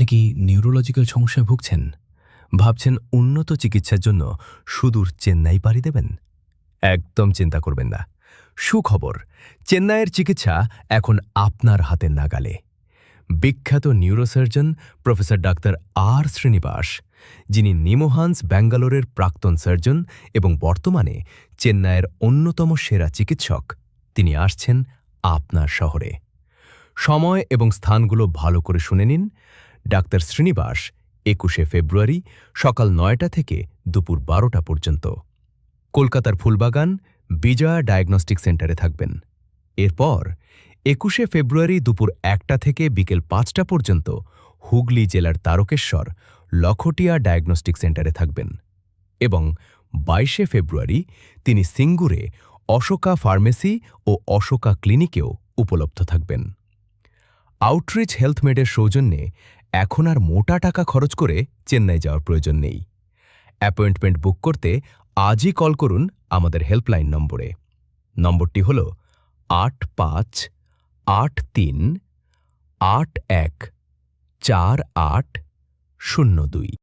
আপনি কি নিউরোলজিক্যাল সমস্যায় ভুগছেন? ভাবছেন উন্নত চিকিৎসার জন্য সুদূর চেন্নাই পাড়ি দেবেন? একদম চিন্তা করবেন না। সুখবর, চেন্নাইয়ের চিকিৎসা এখন আপনার হাতের নাগালে। বিখ্যাত নিউরোসার্জন প্রফেসর ডাক্তার আর শ্রীনিবাস, যিনি নিমোহান্স ব্যাঙ্গালোরের প্রাক্তন সার্জন এবং বর্তমানে চেন্নাইয়ের অন্যতম সেরা চিকিৎসক, তিনি আসছেন আপনার শহরে। সময় এবং স্থানগুলো ভালো করে শুনে নিন। ডাক্তার শ্রীনিবাস ২১শে ফেব্রুয়ারি সকাল ৯টা থেকে দুপুর ১২টা পর্যন্ত কলকাতার ফুলবাগান বিজয়া ডায়াগনস্টিক সেন্টারে থাকবেন। এরপর ২১শে ফেব্রুয়ারি দুপুর ১টা থেকে বিকেল ৫টা পর্যন্ত হুগলি জেলার তারকেশ্বর লখটিয়া ডায়াগনস্টিক সেন্টারে থাকবেন এবং ২২শে ফেব্রুয়ারি তিনি সিঙ্গুরে অশোকা ফার্মেসি ও অশোকা ক্লিনিকেও উপলব্ধ থাকবেন। আউটরিচ হেলথমেডের সৌজন্যে এখন আর মোটা টাকা খরচ করে চেন্নাই যাওয়ার প্রয়োজন নেই। অ্যাপয়েন্টমেন্ট বুক করতে আজই কল করুন আমাদের হেল্পলাইন নম্বরে। নম্বরটি হল ৮৫৮৩৮১৪৮০২।